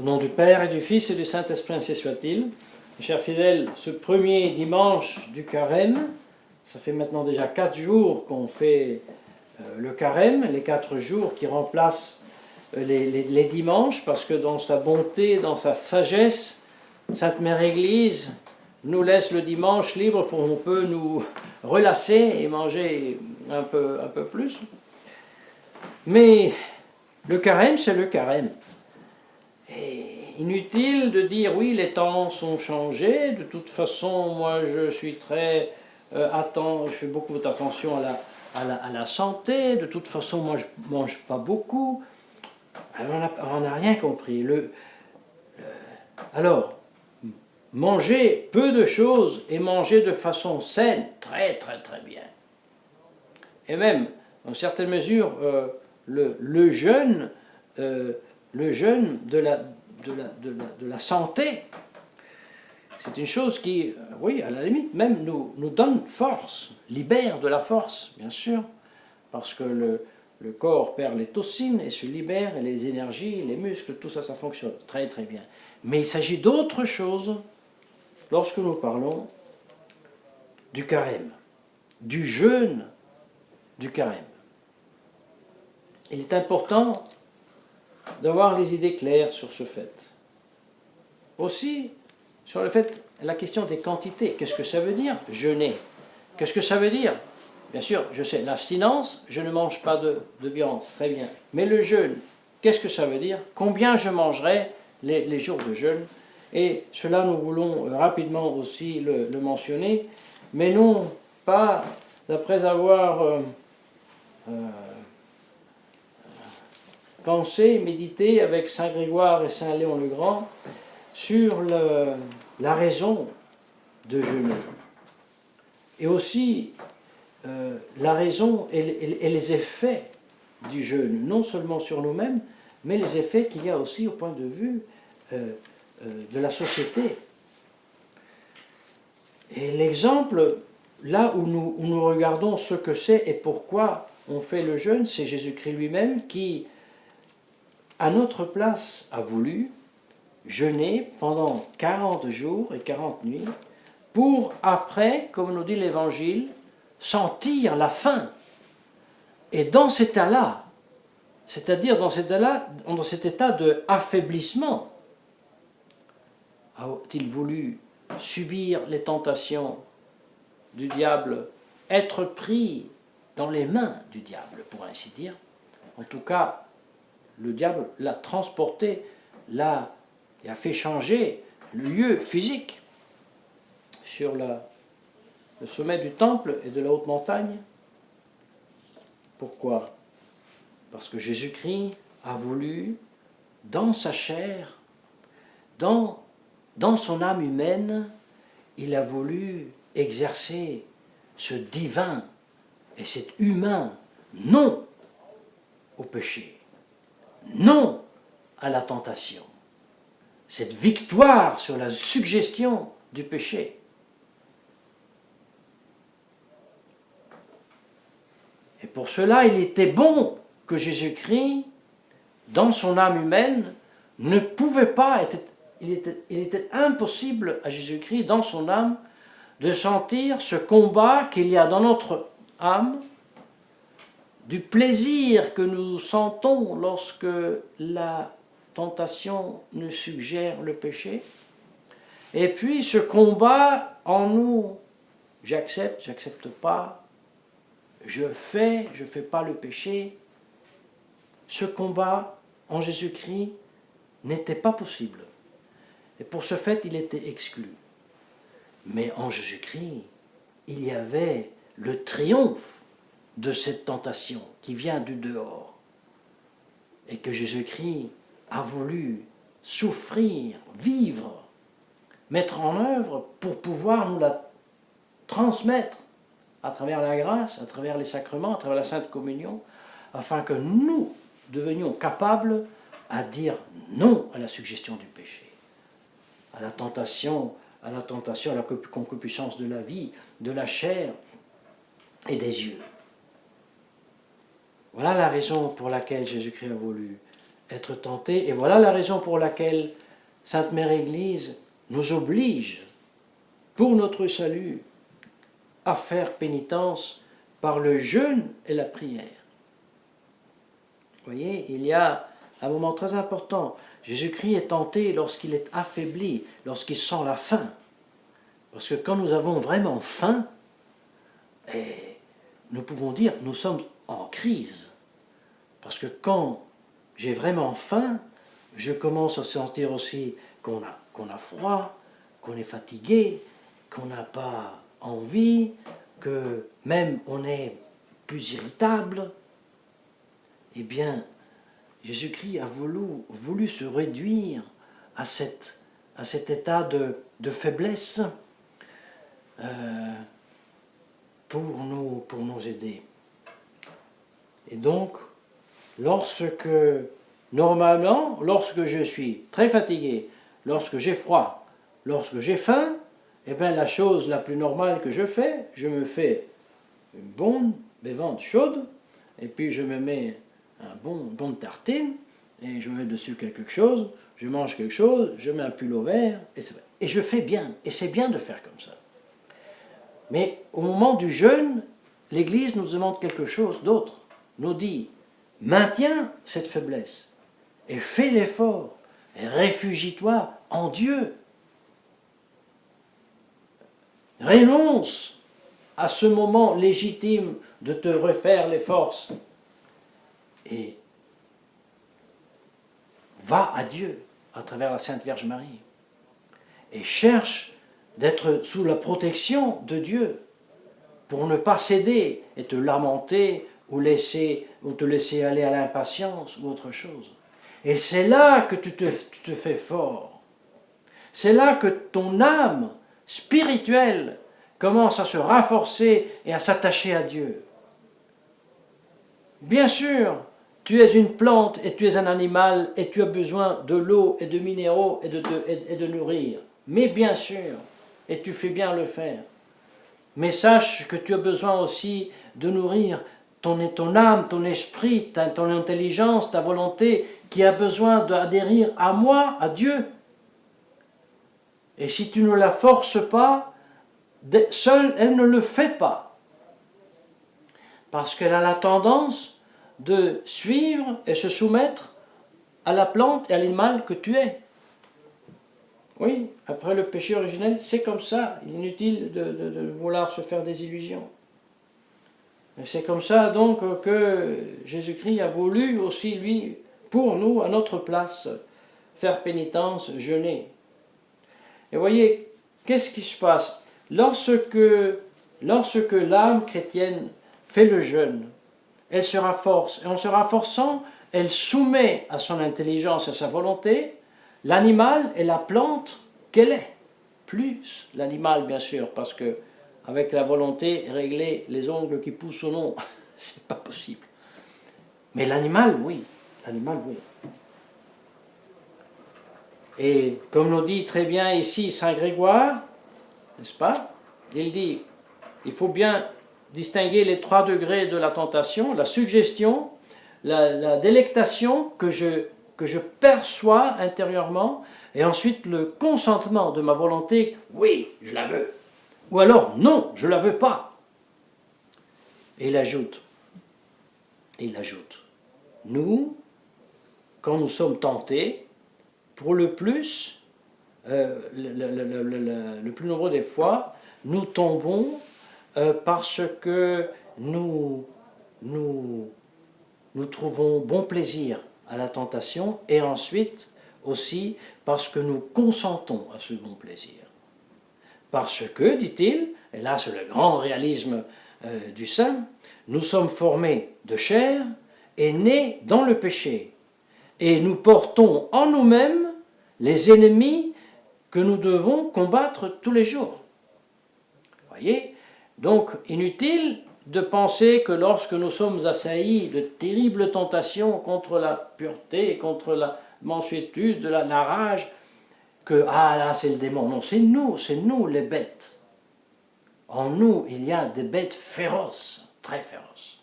Au nom du Père et du Fils et du Saint-Esprit, ainsi soit-il. Mes chers fidèles, ce premier dimanche du carême, ça fait maintenant déjà 4 jours qu'on fait le carême, les 4 jours qui remplacent les dimanches, parce que dans sa bonté, dans sa sagesse, Sainte Mère Église nous laisse le dimanche libre pour qu'on peut nous relasser et manger un peu plus. Mais le carême, c'est le carême. Et inutile de dire oui, les temps sont changés, de toute façon, moi je suis très je fais beaucoup d'attention à la santé, de toute façon, moi je ne mange pas beaucoup. Alors on n'a rien compris. Alors, manger peu de choses et manger de façon saine, très très très bien. Et même, dans certaines mesures, le jeûne de la santé, c'est une chose qui, oui, à la limite, même nous donne force, libère de la force, bien sûr, parce que le corps perd les toxines et se libère, et les énergies, les muscles, tout ça, ça fonctionne très très bien. Mais il s'agit d'autre chose lorsque nous parlons du carême, du jeûne du carême. Il est important d'avoir les idées claires sur ce fait. Aussi, sur le fait, la question des quantités. Qu'est-ce que ça veut dire, jeûner? Qu'est-ce que ça veut dire? Bien sûr, je sais, l'abstinence, je ne mange pas de viande, très bien. Mais le jeûne, qu'est-ce que ça veut dire? Combien je mangerai les jours de jeûne? Et cela, nous voulons rapidement aussi le mentionner, mais non pas d'après avoir pensé, médité avec Saint Grégoire et Saint Léon le Grand sur la raison de jeûner. Et aussi la raison et les effets du jeûne, non seulement sur nous-mêmes, mais les effets qu'il y a aussi au point de vue de la société. Et l'exemple, là où nous regardons ce que c'est et pourquoi on fait le jeûne, c'est Jésus-Christ lui-même qui, à notre place, a voulu jeûner pendant 40 jours et 40 nuits pour après, comme nous dit l'Évangile, sentir la faim. Et dans cet état-là, c'est-à-dire dans cet état de affaiblissement, a-t-il voulu subir les tentations du diable, être pris dans les mains du diable, pour ainsi dire. En tout cas, le diable l'a transporté, et a fait changer le lieu physique sur le sommet du temple et de la haute montagne. Pourquoi? Parce que Jésus-Christ a voulu, dans sa chair, dans son âme humaine, il a voulu exercer ce divin et cet humain, non au péché, non à la tentation, cette victoire sur la suggestion du péché. Et pour cela, il était bon que Jésus-Christ, dans son âme humaine, ne pouvait pas, il était impossible à Jésus-Christ, dans son âme, de sentir ce combat qu'il y a dans notre âme, du plaisir que nous sentons lorsque la tentation nous suggère le péché, et puis ce combat en nous, j'accepte pas, je fais pas le péché. Ce combat en Jésus-Christ n'était pas possible. Et pour ce fait, il était exclu. Mais en Jésus-Christ, il y avait le triomphe de cette tentation qui vient du dehors. Et que Jésus-Christ a voulu souffrir, vivre, mettre en œuvre pour pouvoir nous la transmettre à travers la grâce, à travers les sacrements, à travers la Sainte Communion, afin que nous devenions capables à dire non à la suggestion du péché, à la tentation, à la concupiscence de la vie, de la chair et des yeux. Voilà la raison pour laquelle Jésus-Christ a voulu être tentés. Et voilà la raison pour laquelle Sainte Mère Église nous oblige, pour notre salut, à faire pénitence par le jeûne et la prière. Vous voyez, il y a un moment très important. Jésus-Christ est tenté lorsqu'il est affaibli, lorsqu'il sent la faim. Parce que quand nous avons vraiment faim, nous pouvons dire nous sommes en crise. Parce que quand j'ai vraiment faim, je commence à sentir aussi qu'on a froid, qu'on est fatigué, qu'on n'a pas envie, que même on est plus irritable. Eh bien, Jésus-Christ a voulu se réduire à cet état de faiblesse pour nous aider. Et donc, normalement, lorsque je suis très fatigué, lorsque j'ai froid, lorsque j'ai faim, eh bien la chose la plus normale que je me fais une bonne bévente chaude, et puis je me mets un bon tartine, et je mets dessus quelque chose, je mange quelque chose, je mets un pull au vert, et je fais bien, et c'est bien de faire comme ça. Mais au moment du jeûne, l'Église nous demande quelque chose d'autre, nous dit, maintiens cette faiblesse, et fais l'effort, et réfugie-toi en Dieu. Renonce à ce moment légitime de te refaire les forces, et va à Dieu à travers la Sainte Vierge Marie, et cherche d'être sous la protection de Dieu, pour ne pas céder et te lamenter ou te laisser aller à l'impatience ou autre chose. Et c'est là que tu te fais fort. C'est là que ton âme spirituelle commence à se renforcer et à s'attacher à Dieu. Bien sûr, tu es une plante et tu es un animal et tu as besoin de l'eau et de minéraux et de nourrir. Mais bien sûr, et tu fais bien le faire. Mais sache que tu as besoin aussi de nourrir ton âme, ton esprit, ton intelligence, ta volonté, qui a besoin d'adhérer à moi, à Dieu. Et si tu ne la forces pas, seule, elle ne le fait pas. Parce qu'elle a la tendance de suivre et se soumettre à la plante et à l'animal que tu es. Oui, après le péché originel, c'est comme ça. Il est inutile de vouloir se faire des illusions. Et c'est comme ça donc que Jésus-Christ a voulu aussi, lui, pour nous, à notre place, faire pénitence, jeûner. Et voyez, qu'est-ce qui se passe? Lorsque l'âme chrétienne fait le jeûne, elle se renforce. Et en se renforçant, elle soumet à son intelligence et à sa volonté l'animal et la plante qu'elle est. Plus l'animal, bien sûr, parce que avec la volonté, régler les ongles qui poussent ou non, c'est pas possible. Mais l'animal, oui. L'animal, oui. Et comme nous dit très bien ici Saint Grégoire, n'est-ce pas? Il dit, il faut bien distinguer les 3 degrés de la tentation, la suggestion, la délectation que je perçois intérieurement, et ensuite le consentement de ma volonté, oui, je la veux. Ou alors, non, je ne la veux pas. Et il ajoute, nous, quand nous sommes tentés, pour le plus nombreux des fois, nous tombons parce que nous trouvons bon plaisir à la tentation, et ensuite aussi parce que nous consentons à ce bon plaisir. Parce que, dit-il, et là c'est le grand réalisme du saint, nous sommes formés de chair et nés dans le péché. Et nous portons en nous-mêmes les ennemis que nous devons combattre tous les jours. Voyez? Donc, inutile de penser que lorsque nous sommes assaillis de terribles tentations contre la pureté, contre la mansuétude, la rage, que là c'est le démon. Non, c'est nous les bêtes. En nous, il y a des bêtes féroces, très féroces.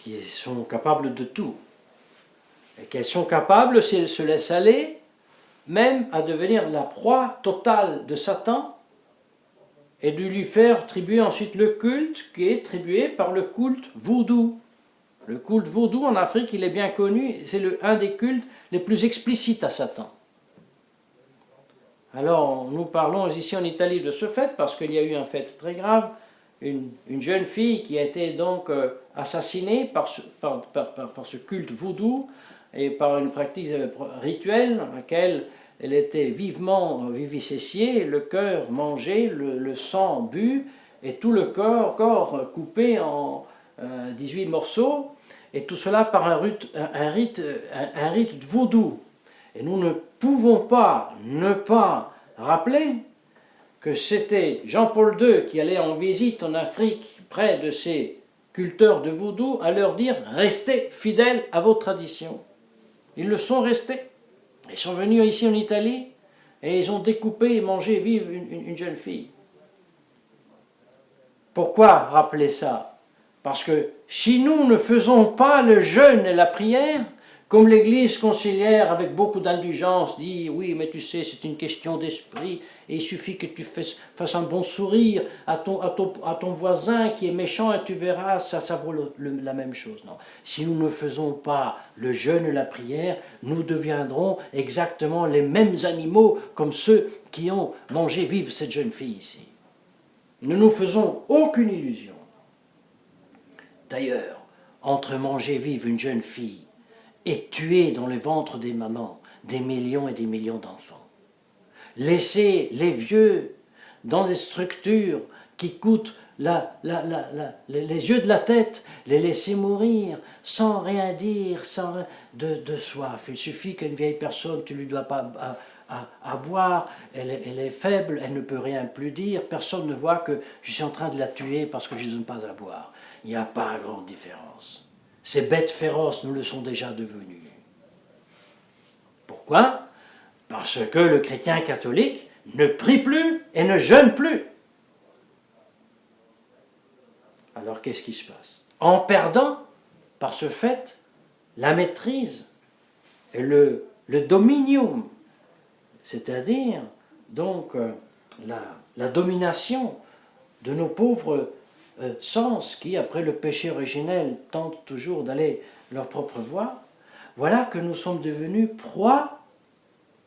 qui sont capables de tout. Et qu'elles sont capables, si elles se laissent aller, même à devenir la proie totale de Satan et de lui faire attribuer ensuite le culte qui est attribué par le culte vaudou. Le culte vaudou en Afrique, il est bien connu, c'est un des cultes les plus explicites à Satan. Alors, nous parlons ici en Italie de ce fait, parce qu'il y a eu un fait très grave, une jeune fille qui a été donc assassinée par ce culte vaudou et par une pratique rituelle dans laquelle elle était vivement vivisséciée, le cœur mangé, le sang bu, et tout le corps coupé en 18 morceaux, et tout cela par un rite vaudou. Et nous ne pouvons pas ne pas rappeler que c'était Jean-Paul II qui allait en visite en Afrique près de ces culteurs de vaudou à leur dire « Restez fidèles à vos traditions ». Ils le sont restés. Ils sont venus ici en Italie et ils ont découpé et mangé vive une jeune fille. Pourquoi rappeler ça? Parce que si nous ne faisons pas le jeûne et la prière, comme l'Église conciliaire avec beaucoup d'indulgence dit « Oui, mais tu sais, c'est une question d'esprit, et il suffit que tu fasses un bon sourire à ton voisin qui est méchant et tu verras, ça vaut la même chose. » Non. Si nous ne faisons pas le jeûne et la prière, nous deviendrons exactement les mêmes animaux comme ceux qui ont mangé vive cette jeune fille ici. Ne nous faisons aucune illusion. D'ailleurs, entre manger vive une jeune fille et tuer dans le ventre des mamans des millions et des millions d'enfants, laisser les vieux dans des structures qui coûtent les yeux de la tête, les laisser mourir sans rien dire, sans de soif. Il suffit qu'une vieille personne, tu ne lui dois pas à boire, elle est faible, elle ne peut rien plus dire, personne ne voit que je suis en train de la tuer parce que je ne donne pas à boire. Il n'y a pas grande différence. Ces bêtes féroces nous le sont déjà devenues. Pourquoi? Parce que le chrétien catholique ne prie plus et ne jeûne plus. Alors qu'est-ce qui se passe? En perdant, par ce fait, la maîtrise et le dominium, c'est-à-dire donc la domination de nos pauvres sens qui, après le péché originel, tentent toujours d'aller leur propre voie, voilà que nous sommes devenus proies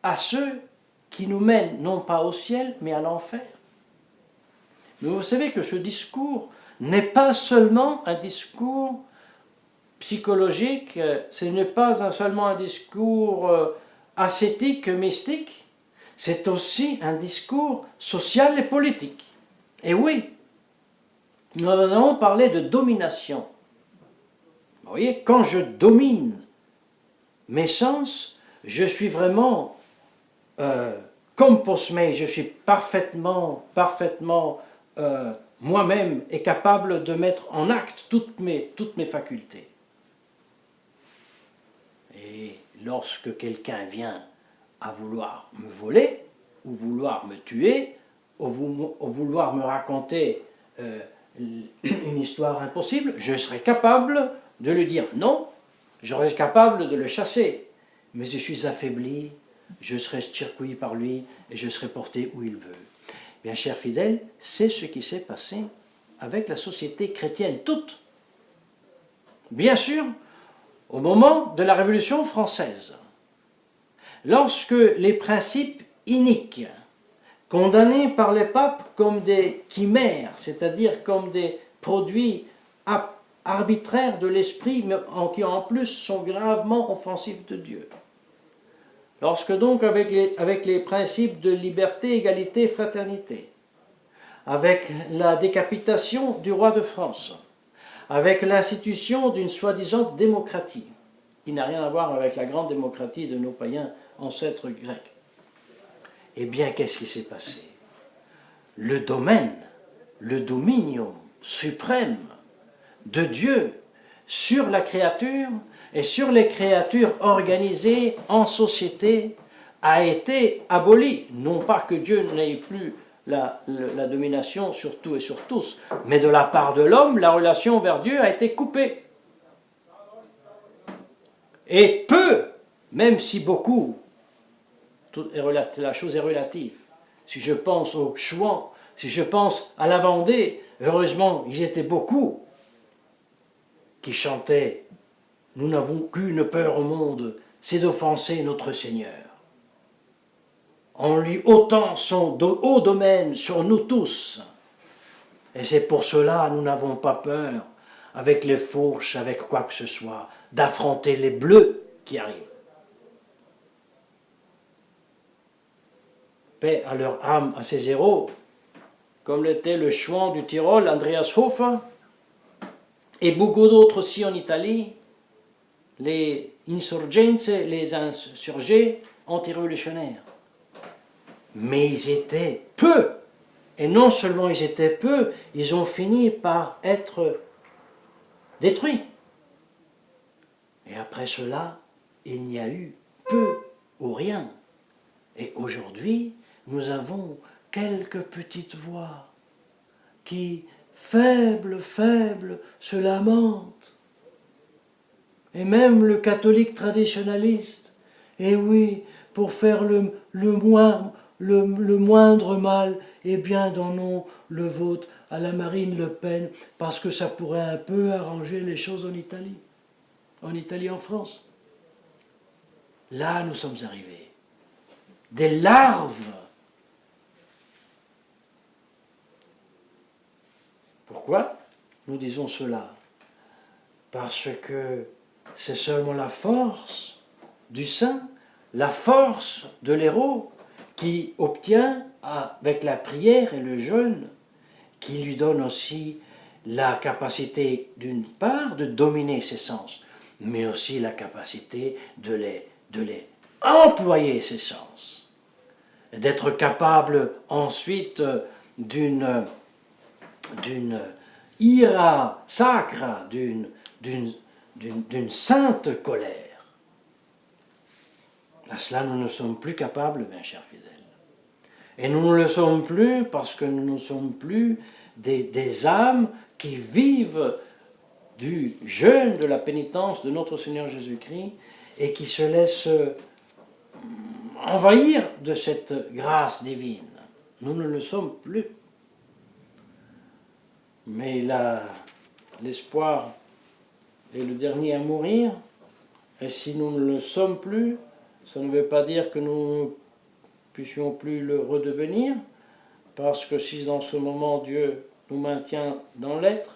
à ceux qui nous mènent non pas au ciel, mais à l'enfer. Mais vous savez que ce discours n'est pas seulement un discours psychologique, ce n'est pas seulement un discours ascétique, mystique, c'est aussi un discours social et politique. Et oui, nous avons parlé de domination. Vous voyez, quand je domine mes sens, je suis vraiment comme posmé, je suis parfaitement moi-même et capable de mettre en acte toutes mes facultés. Et lorsque quelqu'un vient à vouloir me voler, ou vouloir me tuer, ou vouloir me raconter une histoire impossible, je serai capable de lui dire non, je serai capable de le chasser, mais je suis affaibli, je serai circuit par lui et je serai porté où il veut. Bien, chers fidèles, c'est ce qui s'est passé avec la société chrétienne toute. Bien sûr, au moment de la Révolution française, lorsque les principes iniques, condamnés par les papes comme des chimères, c'est-à-dire comme des produits arbitraires de l'esprit, mais qui en plus sont gravement offensifs de Dieu. Lorsque donc avec les principes de liberté, égalité, fraternité, avec la décapitation du roi de France, avec l'institution d'une soi-disant démocratie, qui n'a rien à voir avec la grande démocratie de nos païens ancêtres grecs, eh bien, qu'est-ce qui s'est passé? Le dominium suprême de Dieu sur la créature et sur les créatures organisées en société a été aboli. Non pas que Dieu n'ait plus la domination sur tout et sur tous, mais de la part de l'homme, la relation vers Dieu a été coupée. Et peu, même si beaucoup, la chose est relative. Si je pense aux Chouans, si je pense à la Vendée, heureusement, ils étaient beaucoup qui chantaient « Nous n'avons qu'une peur au monde, c'est d'offenser notre Seigneur. » En lui ôtant son haut domaine sur nous tous. Et c'est pour cela nous n'avons pas peur, avec les fourches, avec quoi que ce soit, d'affronter les bleus qui arrivent. Paix à leur âme, à ces héros, comme l'était le Chouan du Tyrol, Andreas Hofer, et beaucoup d'autres aussi en Italie, les insurgenze, les insurgés antirévolutionnaires. Mais ils étaient peu, et non seulement ils étaient peu, ils ont fini par être détruits. Et après cela, il n'y a eu peu ou rien. Et aujourd'hui, nous avons quelques petites voix qui, faibles, se lamentent. Et même le catholique traditionnaliste, et oui, pour faire le moindre mal, eh bien donnons le vote à la Marine Le Pen, parce que ça pourrait un peu arranger les choses en Italie, en France. Là, nous sommes arrivés. Des larves. Pourquoi nous disons cela? Parce que c'est seulement la force du saint, la force de l'héros qui obtient, avec la prière et le jeûne, qui lui donne aussi la capacité, d'une part, de dominer ses sens, mais aussi la capacité de les employer, ses sens. D'être capable ensuite d'une ira sacra, d'une sainte colère. À cela, nous ne sommes plus capables, mes chers fidèles. Et nous ne le sommes plus parce que nous ne sommes plus des âmes qui vivent du jeûne, de la pénitence de notre Seigneur Jésus-Christ et qui se laissent envahir de cette grâce divine. Nous ne le sommes plus. Mais l'espoir est le dernier à mourir, et si nous ne le sommes plus, ça ne veut pas dire que nous ne puissions plus le redevenir, parce que si dans ce moment Dieu nous maintient dans l'être,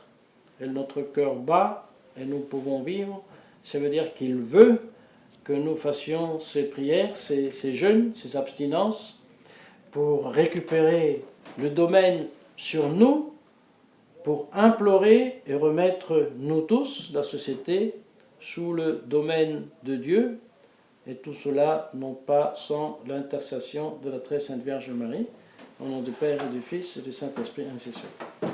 et notre cœur bat, et nous pouvons vivre, ça veut dire qu'il veut que nous fassions ces prières, ces jeûnes, ces abstinences, pour récupérer le domaine sur nous, pour implorer et remettre nous tous, la société, sous le domaine de Dieu, et tout cela non pas sans l'intercession de la très sainte Vierge Marie, au nom du Père et du Fils et du Saint-Esprit, ainsi soit.